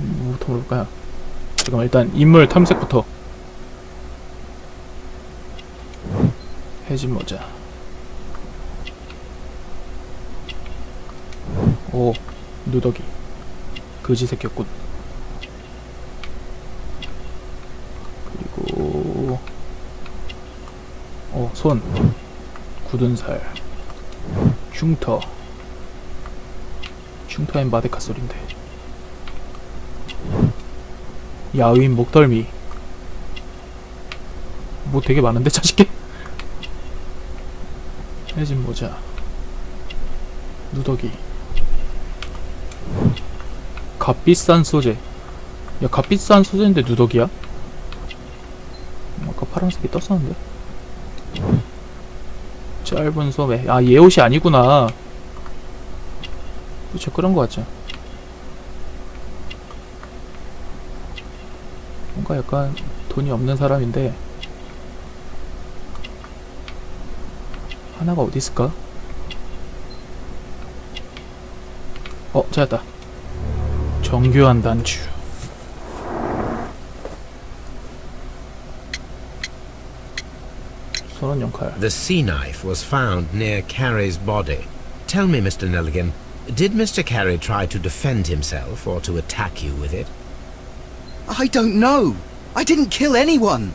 뭐부터 볼까요? 잠깐만, 일단 인물 탐색부터. 해진 모자. 오, 누더기. 그지 새꼈군. 그리고 손. 굳은 살. 흉터. 흉터엔 마데카 소린데. 야윈 목덜미. 뭐 되게 많은데 자식게. 해진 모자. 누더기. 값비싼 소재. 야, 값비싼 소재인데 누더기야? 아까 파란색이 떴었는데. 짧은 소매. 아, 얘 옷이 아니구나. 그쵸, 그런 거 같죠. 뭔가 약간 돈이 없는 사람인데. 하나가 어디 있을까? 찾았다. 정교한 단추. 선원용 칼. The sea knife was found near Carey's body. Tell me, Mr. Nelligan, did Mr. Carey try to defend himself or to attack you with it? I don't know. I didn't kill anyone.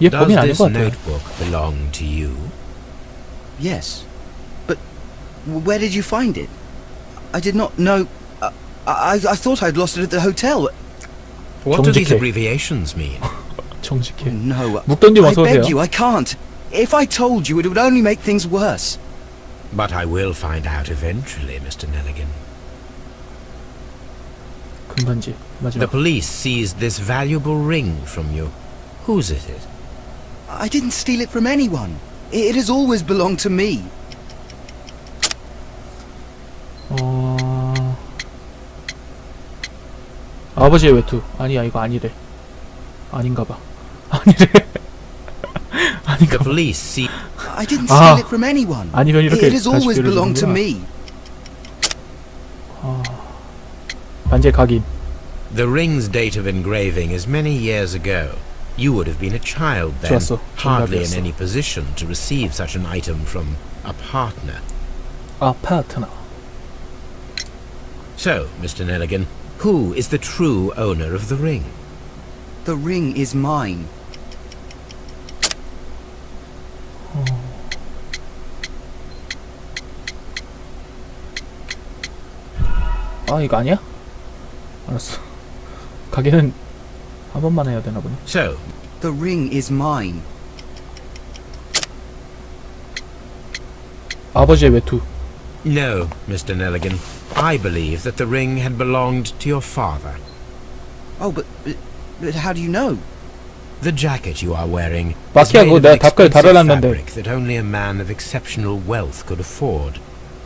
얘 Does 범인 아닌 this 것 같아. notebook belong to you? Yes. But where did you find it? I did not know. I thought I'd lost it at the hotel. What do these 정직해. abbreviations mean? 정직해. No. 묵던님 I 어서 오세요. beg you, I can't. If I told you, it would only make things worse. But I will find out eventually, Mr. Nelligan. 금반지. The 마지막. police seized this valuable ring from you. Whose is it? I didn't steal it from anyone. It has always belonged to me. 아버지의 외투. 아니야, 이거 아니래. 아닌가봐. 아니래. The 아닌가봐. police see. I didn't steal it from anyone. 아니면 이렇게 It has 다시 always belonged to 들어주는구나. me. 반지의 각인. The ring's date of engraving is many years ago. You would have been a child then, 좋았어. hardly in 정답이었어. any position to receive such an item from a partner. 파트너. So, Mr. Nelligan, who is the true owner of the ring? The ring is mine. 이거 아니야? 알았어. 가게는 한 번만 해야 되나 보네. So, The ring is mine. 아버지의 외투. no, Mr. Nelligan. I believe that the ring had belonged to your father. Oh, but how do you know? The jacket you are wearing is 마키야, made 그거 of 내가 an 답글 expensive 달아놨는데. fabric that only a man of exceptional wealth could afford.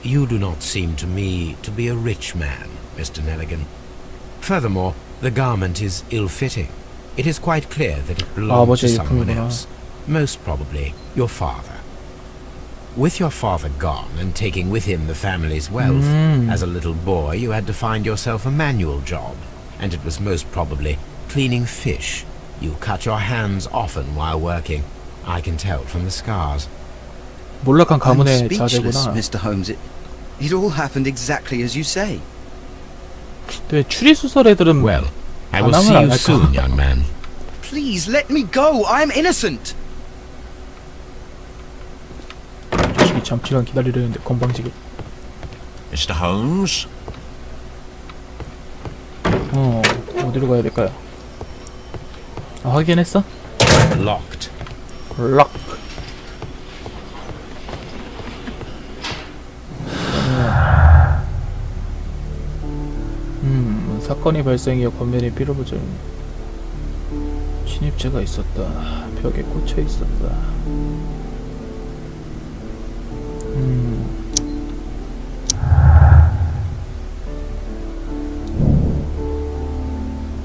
You do not seem to me to be a rich man, Mr. Nelligan. Furthermore, the garment is ill-fitting. It is quite clear that it belonged to 아버지의 someone 일품이구나. else, most probably your father. With your father gone and taking with him the family's wealth, as a little boy you had to find yourself a manual job, and it was most probably cleaning fish. You cut your hands often while working. I can tell from the scars. 몰락한 I'm 가문의 speechless, 자제구나. Mr. Holmes. It all happened exactly as you say. 근데 추리소설 애들은 Well, I will 반항을 see 안 you 할까? soon, young man. Please let me go. I'm innocent. 자식이 잠시간 기다리려는데 건방지게. Mr. Holmes? 어디로 가야 될까요? 확인했어? Locked. 락. 사건이 발생이어 권면이 필요보죠. 침입자가 있었다. 벽에 꽂혀 있었다.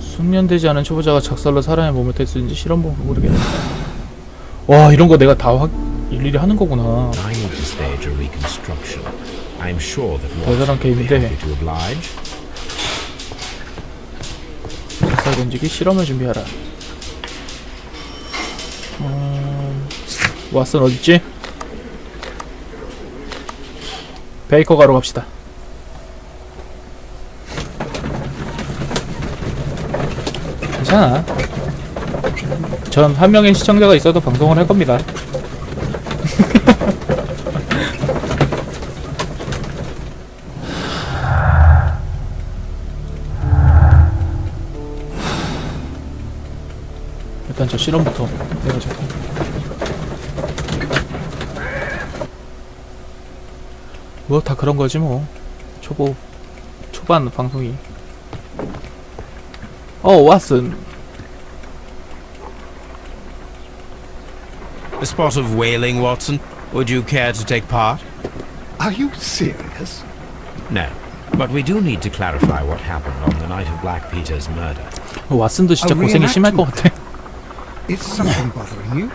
숙련되지 않은 초보자가 작살로 사람의 몸을 tes는지 실험 방법 모르겠네. 와, 이런 거 내가 다 일일이 하는 거구나. I need to stage a reconstruction. I'm sure that 대단한 Watson will be 게임인데. happy to oblige. 살 던지기 실험을 준비하라. 왓슨 어딨지? 베이커 가러 갑시다. 괜찮아. 전 한 명의 시청자가 있어도 방송을 할 겁니다. 일단 저 실험부터 해가지고. 뭐 다 그런 거지 뭐. 초반 방송이. 왓슨. A spot of whaling, Watson. Would you care to take part? Are you serious? No. But we do need to clarify what happened on the night of Black Peter's murder. 왓슨도 진짜 고생이 심할 것 같아. Is something bothering you?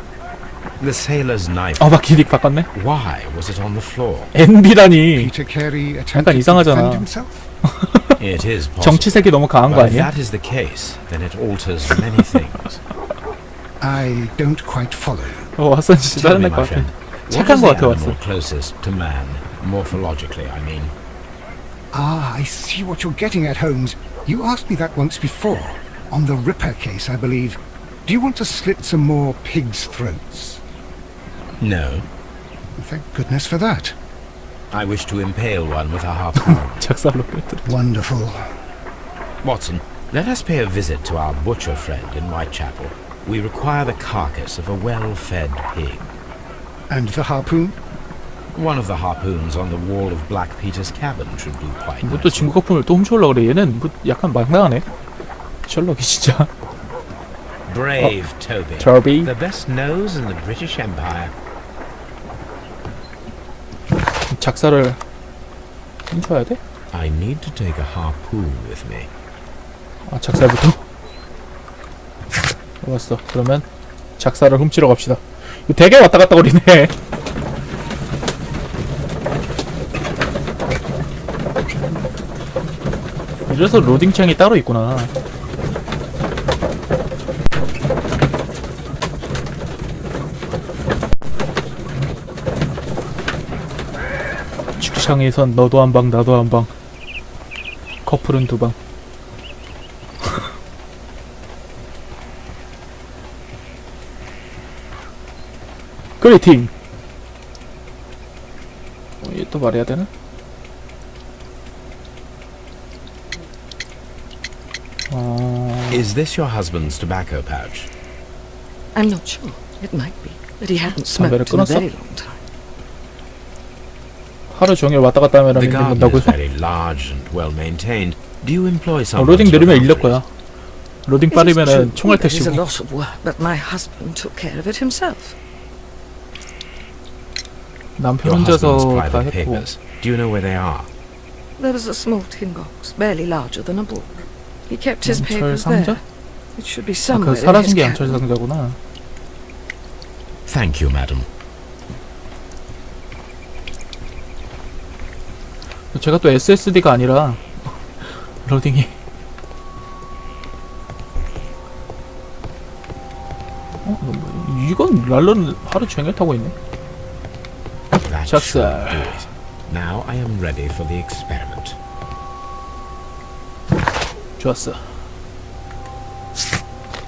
The sailor's knife. 막 기믹 바꿨네. Why was it on the floor? NB라니. Peter Carey 약간 attempted to 이상하잖아. defend himself? It is possible. 정치색이 너무 강한 거 But if 아니야? that is the case, then it alters many things. I don't quite follow you. 왓슨 진짜 Tell me, 짜증날 것 my 같아. friend, what 착한 is 것 the 같아 animal 왓슨. closest to man, morphologically, I mean? Ah, I see what you're getting at, Holmes. You asked me that once before. On the Ripper case, I believe. Do you want to slit some more pigs' throats? No. Thank goodness for that. I wish to impale one with a harpoon. 작살로 꿰뚫어. Wonderful. Watson, let us pay a visit to our butcher friend in Whitechapel. We require the carcass of a well-fed pig. And the harpoon? One of the harpoons on the wall of Black Peter's cabin should do quite 뭐 또 nicely. 친구 거품을 또 훔쳐오려고 그래. 얘는 뭐 약간 망당하네. 셜록이 진짜. Brave Toby. Toby. The best nose in the British Empire. 작살을 훔쳐야 돼? I need to take a harpoon with me. 아, 작살부터? 왔어. 그러면 작살을 훔치러 갑시다. 이거 되게 왔다 갔다 거리네. 이래서 로딩 창이 따로 있구나. 축창에선 너도 한 방 나도 한 방. 커플은 두 방. 그리팅. 얘 또 말해야 되나? Is this your husband's tobacco pouch? I'm not sure. It might be. But he hadn't 담배를 smoked in a 끊었어? very long time. 하루 종일 왔다 갔다 하면 The garden 힘든다고요? is very large and well maintained. Do you employ someone? 로딩 to 느리면 look 일릴 after 거야. it? 로딩 It is 빠르면은 true. 총알 It is a 택시고. lot of work, but my husband took care of it himself. 남편 Your husband's 혼자서 다 private 했고. papers. Do you know where they are? There was a small tin box, barely larger than a book. He kept his 양철 papers 상자? there. It should be 아, somewhere 그 in his 사라진 게 양철 cabin. 상자구나. Thank you, madam. 제가 또 SSD가 아니라 로딩이. 이건 랄런 하루 종일 타고 있네. That Just, should do it. Now I am ready for the experiment. 좋았어.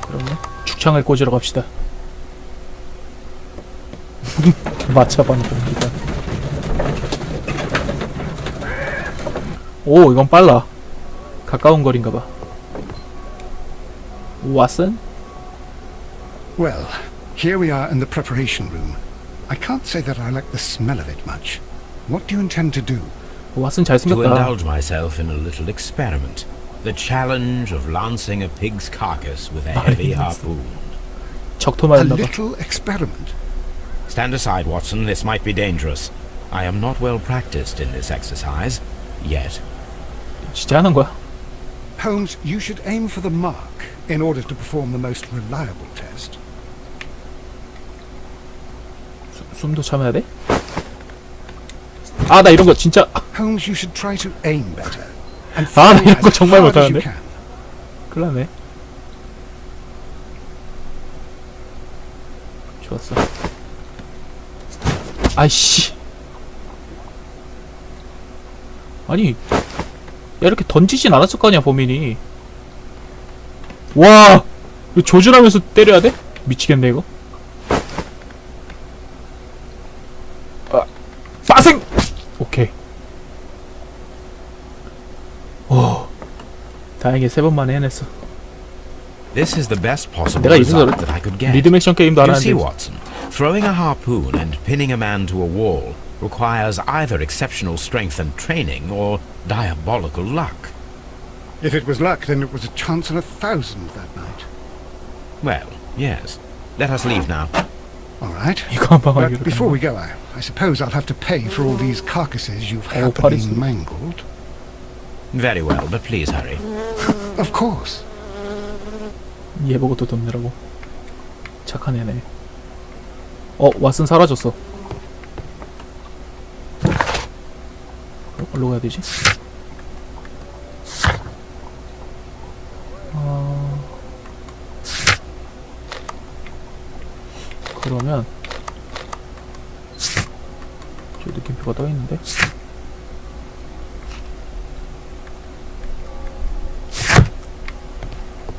그러면 축창을 꽂으러 갑시다. 마차방 봅니다. 오, 이건 빨라. 가까운 거리인가봐. 왓슨? Well, here we are in the preparation room. I can't say that I like the smell of it much. What do you intend to do? 왓슨 To 잘생겼다. indulge myself in a little experiment. The challenge of lancing a pig's carcass with a heavy harpoon. 적토 A 맞았나봐. little experiment. Stand aside, Watson. This might be dangerous. I am not well practiced in this exercise. Yet. 진짜 하는 거야? Holmes, you should aim for the mark in order to perform the most reliable test. 숨도 참아야 돼? 아, 나 이런 거 진짜. Holmes, you should try to aim better. And 아, 나 fire 이런 거 as 정말 hard as you 못하는데. can. 큰일 났네. 좋았어. 아이씨. 아니, 야, 이렇게 던지진 않았을 거 아니야, 범인이. 와! 이거 조준하면서 때려야 돼? 미치겠네, 이거. 아, 빠생! 오케이. 오. 다행히 3번 만에 해냈어. This is the best possible 내가 이래서 result that I could get. 리듬 액션 게임도 안 You see, 하는데. Watson, throwing a harpoon and pinning a man to a wall requires either exceptional strength and training or diabolical luck. If it was luck, then it was a chance in 1,000 that night. Well, yes. Let us leave now. All right. 이거 한 방울 But before we go out, I suppose I'll have to pay for all these carcasses you've Oh, happily Paris. mangled. Very well, but please hurry. Of course. 얘 보고 또 돈 내라고. 착한 애네. 왓슨 사라졌어. 어디로 가야 되지? 그러면 저 느낌표가 떠있는데?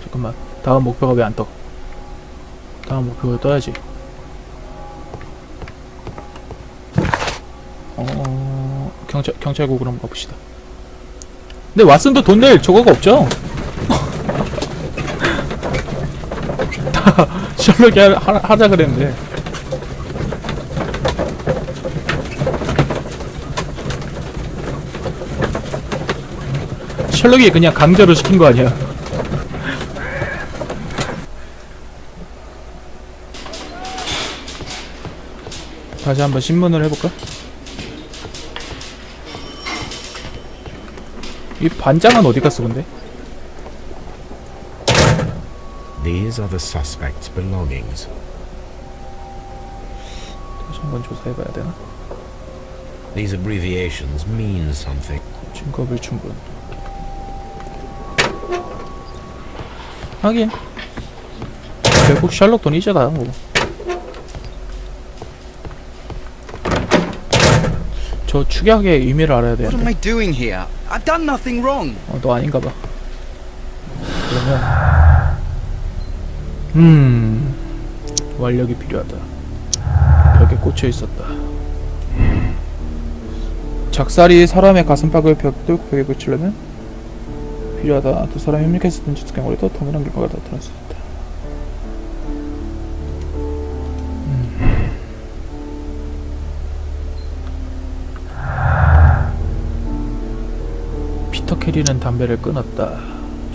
잠깐만, 다음 목표가 왜 안 떠? 다음 목표가 떠야지. 경찰국으로 한번 가봅시다. 근데 왓슨도 돈 낼 저거가 없죠? 다 셜록이 하자 그랬는데. 셜록이 그냥 강제로 시킨 거 아니야. 다시 한번 신문을 해볼까? 이 반장은 어디 갔어 근데? These are the suspect's belongings. 다시 한번 조사해봐야 되나? These abbreviations mean something. 증거불충분. 하긴 결국 셜록 돈이잖아 뭐. 저 축약의 의미를 알아야 What am 되는데. I doing here? I've done nothing wrong. 너 아닌가봐. 그러면 완력이 필요하다. 벽에 꽂혀 있었다. 작살이 사람의 가슴팍을 벽에 붙이려면 필요하다. 두 사람이 협력했었던 주특경거리도 동일한 결과가 나타날 수 있다. 피터 캐리는 담배를 끊었다.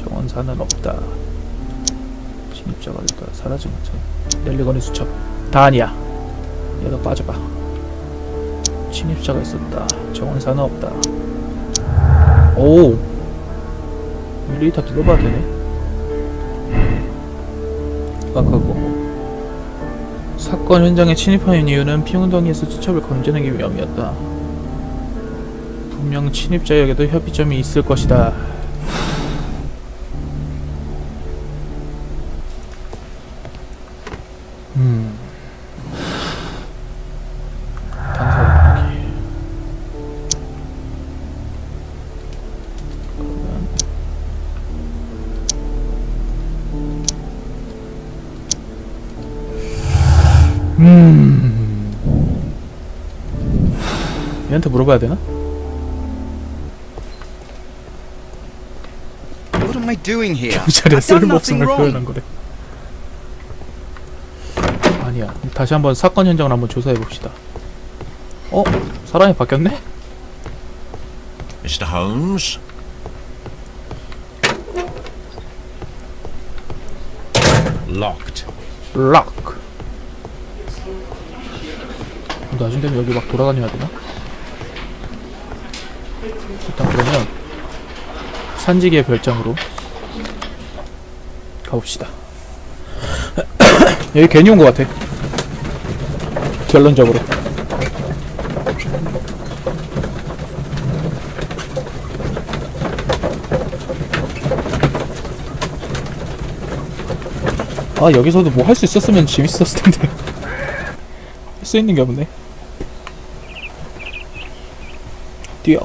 정원사는 없다. 진입자가 있다. 사라진 것처럼. 넬리건의 수첩. 다 아니야. 얘도 빠져봐. 침입자가 있었다. 정원사는 없다. 오! 일일이 다 눌러봐도 되네. 깜깜하고. 사건 현장에 침입한 이유는 피웅덩이에서 수첩을 건져내기 위함이었다. 분명 침입자에게도 협의점이 있을 것이다. 단서를 얘한테 물어봐야 되나? What am I doing here? 경찰의 I've done nothing 쓸모없음을 wrong. 표현한 거래. 아니야. 다시 한번 사건 현장을 한번 조사해 봅시다. 사람이 바뀌었네? Mr. Holmes? Locked. 락. 나중 되면 여기 막 돌아다녀야 되나? 일단 그러면 산지기의 별장으로 가봅시다. 여기 괜히 온 것 같아. 결론적으로. 아 여기서도 뭐 할 수 있었으면 재밌었을 텐데. 할 수 있는 게 없네. 뛰어.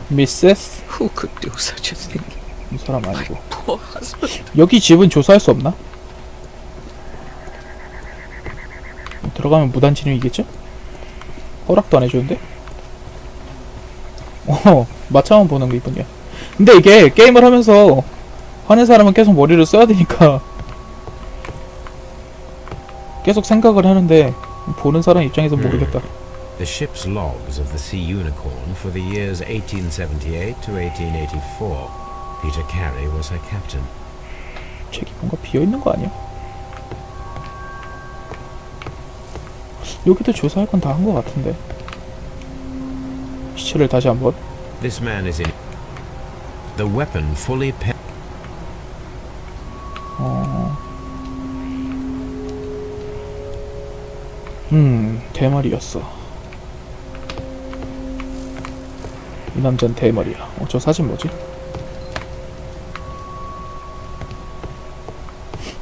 미세스? Who could do such a thing? 이 사람 아니고. Poor husband. 여기 집은 조사할 수 없나? 들어가면 무단 진입이겠죠? 허락도 안 해주는데? 마차만 보는 게 이쁜이야. 근데 이게 게임을 하면서 하는 사람은 계속 머리를 써야 되니까 계속 생각을 하는데 보는 사람 입장에서 모르겠다. The ship's logs of the Sea Unicorn for the years 1878 to 1884. Peter Carey was her captain. 책이 뭔가 비어있는 거 아니야? 여기도 조사할 건 다 한 거 같은데. 시체를 다시 한번. This man is in. The weapon fully 대머리였어. 이 남자는 대머리야. 저 사진 뭐지?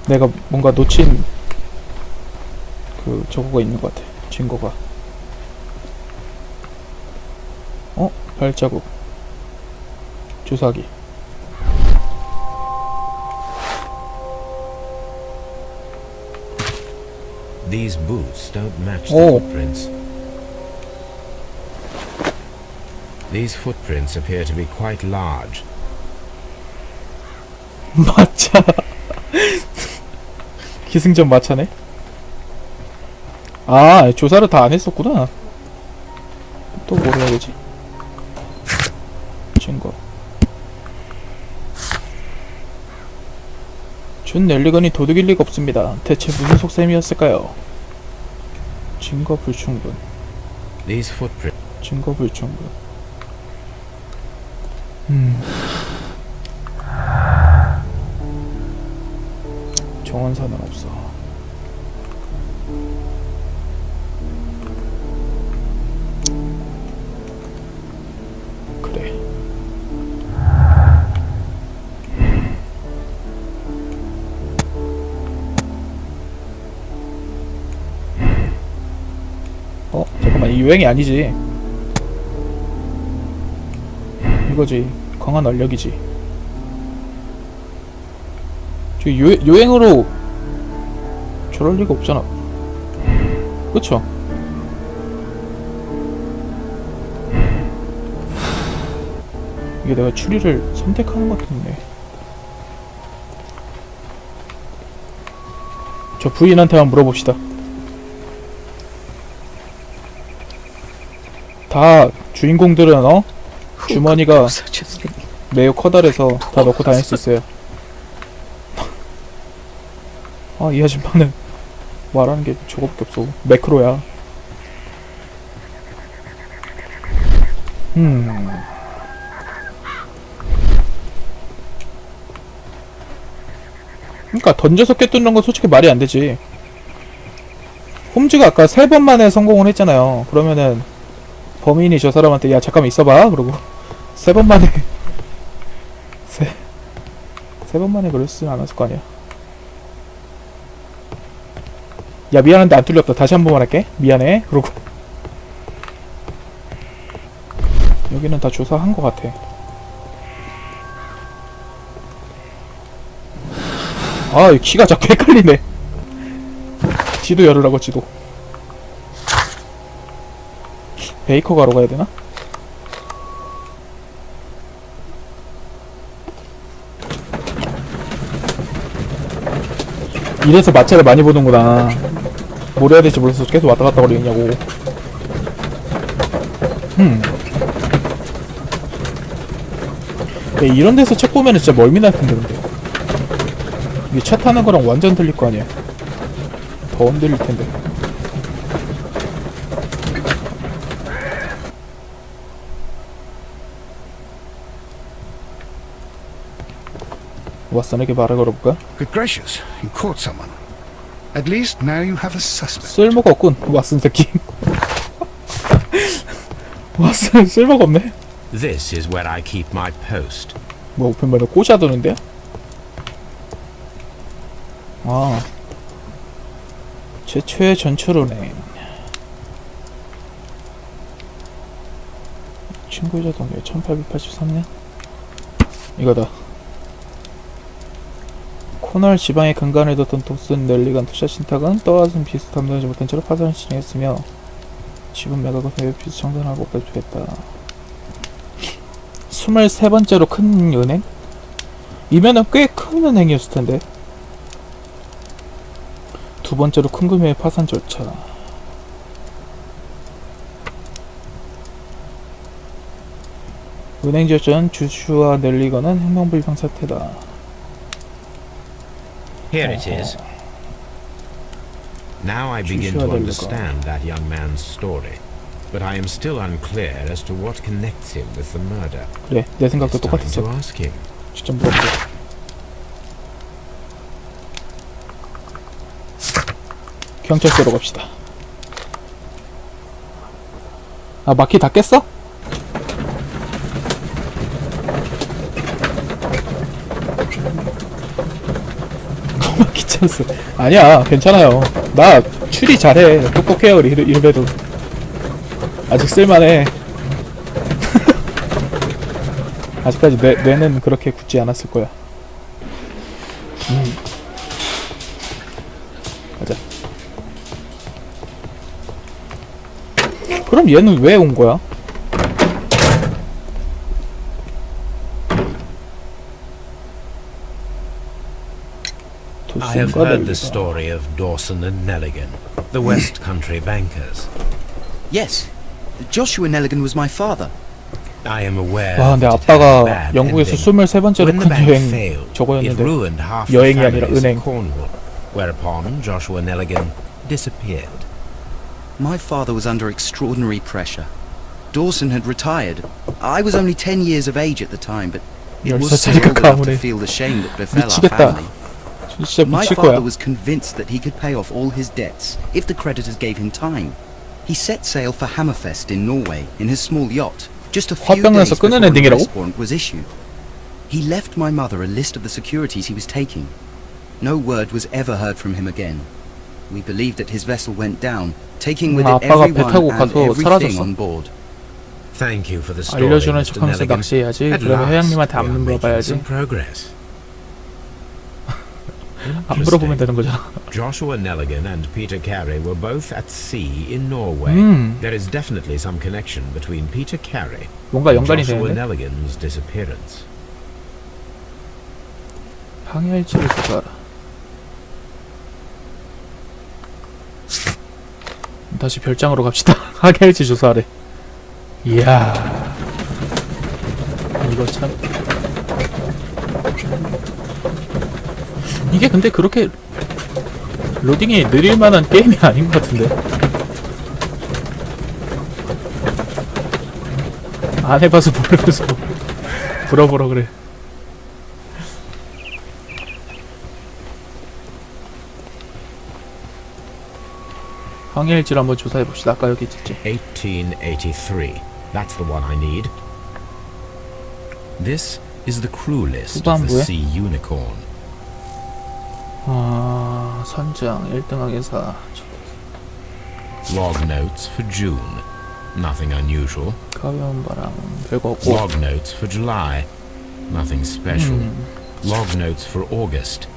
내가 뭔가 놓친 그 저거가 있는 것 같아. 증거가. 발자국. 주사기. These boots don't match the footprints. These footprints appear to be quite large. 마차. 기승전 마차네. 아, 조사를 다 안 했었구나. 또 뭘 해야 되지? 증거. 준 넬리건이 도둑일 리가 없습니다. 대체 무슨 속셈이었을까요? 증거 불충분. These footprints. 증거 불충분. 정원사는 없어. 그래. 잠깐만, 이 유행이 아니지. 이거지. 강한 얼력이지. 저 요행으로 저럴 리가 없잖아. 그쵸? 이게 내가 추리를 선택하는 것 같은데. 저 부인한테만 물어봅시다. 다 주인공들은 주머니가 매우 커다래서 다 넣고 다닐 수 있어요. 아, 이 아줌마는 말하는 게 저거밖에 없어. 매크로야. 그러니까 던져서 꿰뚫는 건 솔직히 말이 안 되지. 홈즈가 아까 3번 만에 성공을 했잖아요. 그러면은 범인이 저 사람한테 야 잠깐만 있어봐 그러고 3번 만에 세 번 만에 그랬으면 않았을 거 아니야. 야 미안한데 안 뚫렸다. 다시 한 번만 할게. 미안해. 그러고 여기는 다 조사한 거 같아. 아, 이 키가 자꾸 헷갈리네. 지도 열으라고, 지도. 베이커 가로 가야 되나? 이래서 마차를 많이 보는구나. 뭘 해야 될지 몰라서 계속 왔다 갔다 거리냐고. 야, 이런 데서 책 보면은 진짜 멀미날 텐데, 근데. 이게 차 타는 거랑 완전 들릴 거 아니야. 더 흔들릴 텐데. 왓슨에게 말을 걸어볼까? Good gracious, you caught someone. At least now you have a suspect. 쓸모가 없군, 왓슨 새끼. 왓슨 쓸모가 없네. This is where I keep my post. 뭐 우편물을 꽂아두는데요? 아, 최초의 전출은행. 친구이자 동료 1883년? 이거다. 코널 지방의 근간을 뒀던 도슨 넬리건 투자 신탁은 떠와선 비스 담당하지 못한 채로 파산을 진행했으며 지분 매각은 회계 비스 청산하고 발표했다. 23번째로 큰 은행? 이면은 꽤 큰 은행이었을 텐데. 두 번째로 큰 금융의 파산 절차. 은행 지역전 주슈와 넬리건은 행방불명 사태다. Here it is. Now I begin to understand that young man's story, but I am still unclear as to what connects him with the murder. 그래, 내 생각도 It's time 똑같았어. to ask him. 직접 물어보자. 경찰서로 갑시다. 아, 마키 다 깼어? 귀찮았어. 아니야, 괜찮아요. 나 추리 잘해. 똑똑해요, 이래도. 아직 쓸만해. 아직까지 뇌는 그렇게 굳지 않았을 거야. 가자. 그럼 얘는 왜 온 거야? I have heard the story of Dawson and Nelligan, the West Country bankers. Yes. Joshua Nelligan was my father. I am aware 와, 근데 that it had a 아빠가 bad 영국에서 ending. 23번째로 When the 큰 bank 여행 failed, it 저거였는데 ruined half the 여행이 아니라 families 은행. of Cornwall, whereupon Joshua Nelligan disappeared. My father was under extraordinary pressure. Dawson had retired. I was only 10 years of age at the time, but it was still old enough to feel the shame that befell our 미치겠다. family. 진짜 My 미칠 father 거야. was convinced that he could pay off all his debts if the creditors gave him time. He set sail for Hammerfest in Norway in his small yacht, just a few 화병 days 나서 before 끊은 an 엔딩이라고? arrest warrant was issued. He left my mother a list of the securities he was taking. No word was ever heard from him again. We believe that his vessel went down, taking with it 아빠가 배 everyone 타고 and 가서 everything 사라졌어. on board. Thank you for the story, 알려주는 Mr. 척하면서 Nelligan. 낚시해야지. At 그러면 last, 회장님한테 we 안 are making 물어봐야지. some progress. 안 물어보면 되는 거잖아. Joshua Nelligan and Peter Carey were both at sea in Norway. There is definitely some connection between Peter Carey 뭔가 and 연관이 Joshua 되는데. Nelligan's disappearance. 항해일지를 조사하라. 다시 별장으로 갑시다. 항해일지 조사하래. 이야, 이거 참. 이게 근데 그렇게 로딩이 느릴 만한 게임이 아닌 것 같은데. 안 해봐서 모르면서 물어보라 그래. 항해일지를 한번 조사해봅시다. 아까 여기 있었지. 1883. That's the one I need. This is the crew list of the 후반부에? Sea Unicorn. 아, 선장 1등 항해사. Log notes for June. Nothing unusual. 가벼운 바람 별거 없고. Log notes for July. Nothing special. Log notes for August.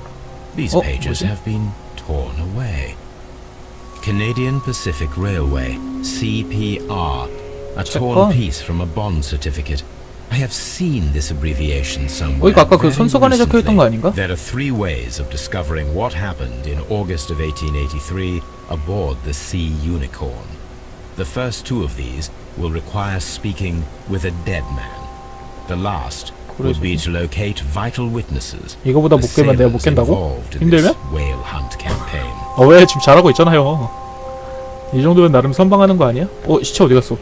These pages 뭐지? have been torn away. Canadian Pacific Railway, CPR. A torn piece from a bond certificate. I have seen this abbreviation somewhere. 이거 아까 그 very 손수건에 적혀있던 거 recently. 아닌가? There are three ways of discovering what happened in August of 1883 aboard the Sea Unicorn. The first two of these will require speaking with a dead man. The last would be to locate vital witnesses. 이거보다 못 the 깨면 내가 못 sailors 깬다고? involved in this 힘들면? whale hunt campaign. 왜 지금 잘하고 있잖아요. 이 정도면 나름 선방하는 거 아니야? 시체 어디 갔어?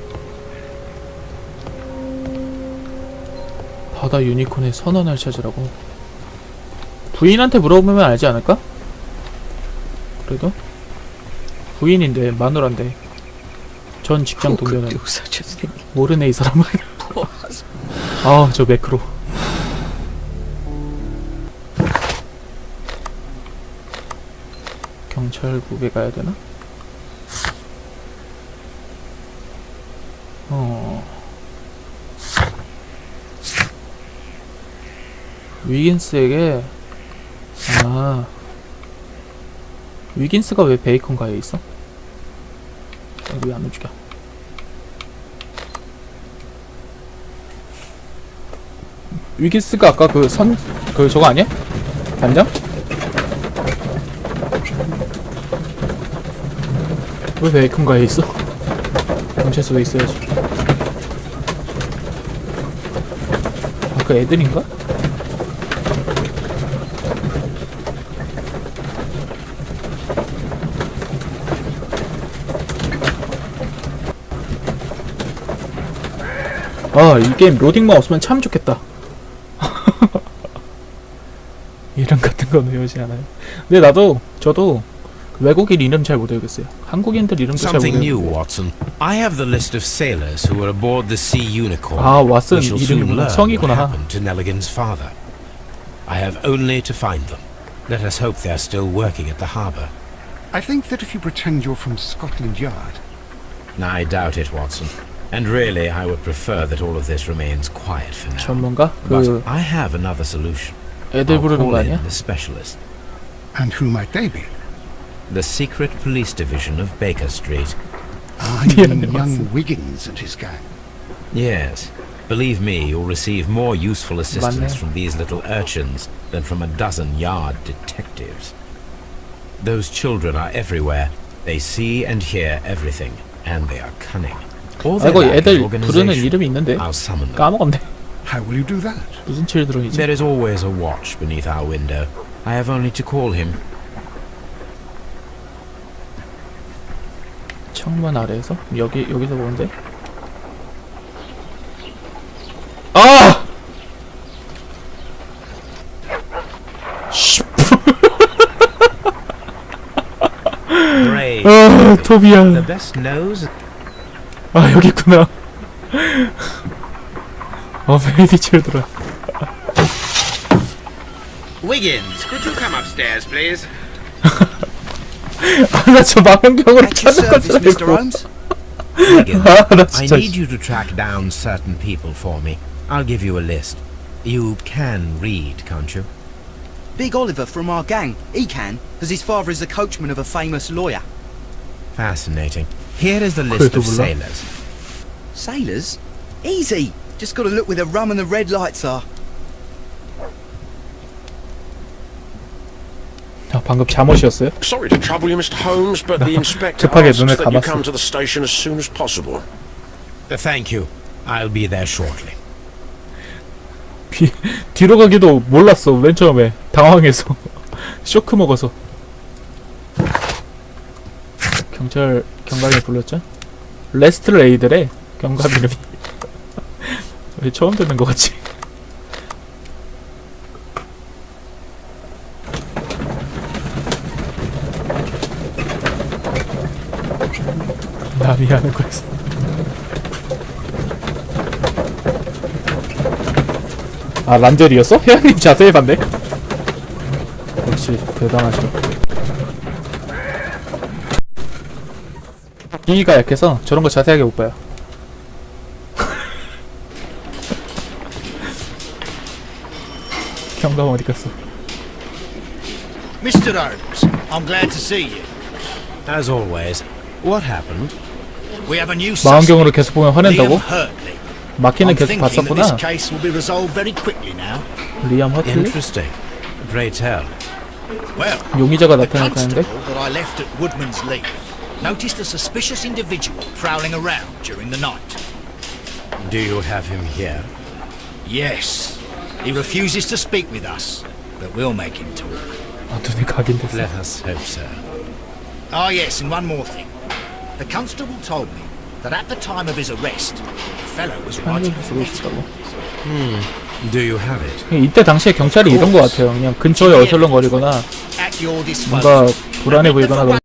바다 유니콘의 선원을 찾으라고. 부인한테 물어보면 알지 않을까? 그래도 부인인데 마누라인데 전 직장 Who could 동료는 do such a thing? 모르네 이 사람은. poor husband. 아, 저 매크로. 경찰국에 가야 되나? 위긴스에게, 위긴스가 왜 베이컨 가에 있어? 왜 안 움직여? 위긴스가 아까 그 저거 아니야? 단장? 왜 베이컨 가에 있어? 경찰서에 있어야지. 아까 애들인가? 아, 이 게임 로딩만 없으면 참 좋겠다. 이름 같은 건 외우지 않아요. 근데 저도 외국인 이름 잘 못 외우겠어요. 한국인들 이름도 잘 못 Something new, 외우겠어요. Watson. I have the list of sailors who were aboard the Sea Unicorn. 아, 왓슨 We shall soon 이름이구나. learn what 성이구나. happened to Nelligan's father. I have only to find them. Let us hope they are still working at the harbour. I think that if you pretend you're from Scotland Yard... I doubt it, Watson. And really, I would prefer that all of this remains quiet for now. 전문가? But I have another solution. 애들 I'll 부르는 call 거 in 아니야? the specialist. And who might they be? The secret police division of Baker Street. Ah, you mean young Wiggins and his gang. Yes. Believe me, you'll receive more useful assistance 맞네. from these little urchins than from a dozen yard detectives. Those children are everywhere. They see and hear everything, and they are cunning. All they 아이고, lack is 애들 부르는 organization. 이름이 있는데 I'll summon them. 까먹었네. How will you do that? 무슨 칠드런이지? There is always a watch beneath our window. I have only to call him. 창문 아래에서? 여기서 보는데? 아! 씨. Brave. 아, 토비야. The best knows. 아, 여기 있구나. 베이비 칠드런. Wiggins, could you come upstairs, please? 아, 나 저 망원경으로 At your 찾는 건 service, 줄 Mr. 알고. Holmes. Wiggins, 아, 나 I 진짜. need you to track down certain people for me. I'll give you a list. You can read, can't you? Big Oliver from our gang. He can, as his father is the coachman of a famous lawyer. Fascinating. Here is the list of 몰라? sailors. Sailors? Easy. Just gotta look where the rum and the red lights are. 아, 방금 잠옷이었어요? Sorry to trouble you, Mr. Holmes, but the inspector 급하게 asks 눈을 that you 감았어. come to the station as soon as possible. Thank you. I'll be there shortly. 뒤로 가기도 몰랐어. 맨 처음에 당황해서 쇼크 먹어서. 경감이 불렀죠? 레스트 레이들의 경감 이름이 왜 처음 듣는 것 같지? 남이 하는 거였어. 아, 란절이었어? 회원님 자세히 봤네. 역시 대단하셔. 기기가 약해서 저런 거 자세하게 못 봐요. 경감 어디 갔어? Mr. Holmes, I'm glad to see you. As always, what happened? We have a new 망원경으로 suspect, 계속 보면 Liam 화낸다고? Hurtley. 마키는 I'm 계속 thinking that 봤었구나. this case will be resolved very quickly now. 리암 허틀리? Interesting. Pray tell. Well, 용의자가 the 나타났다는데? constable that I left at Woodman's Lee noticed a suspicious individual prowling around during the night. Do you have him here? Yes, he refuses to speak with us, but we'll make him talk. 아, 눈이 각인됐어. Let us hope so. Ah, yes, and one more thing. The constable told me that at the time of his arrest, the fellow was writing 한국에 a 쓰고 letter. 있었다고. Do you have it? 이때 당시에 경찰이 이런 것 같아요. 그냥 근처에 어슬렁거리거나 At your disposal. 뭔가 불안해 보이거나 그런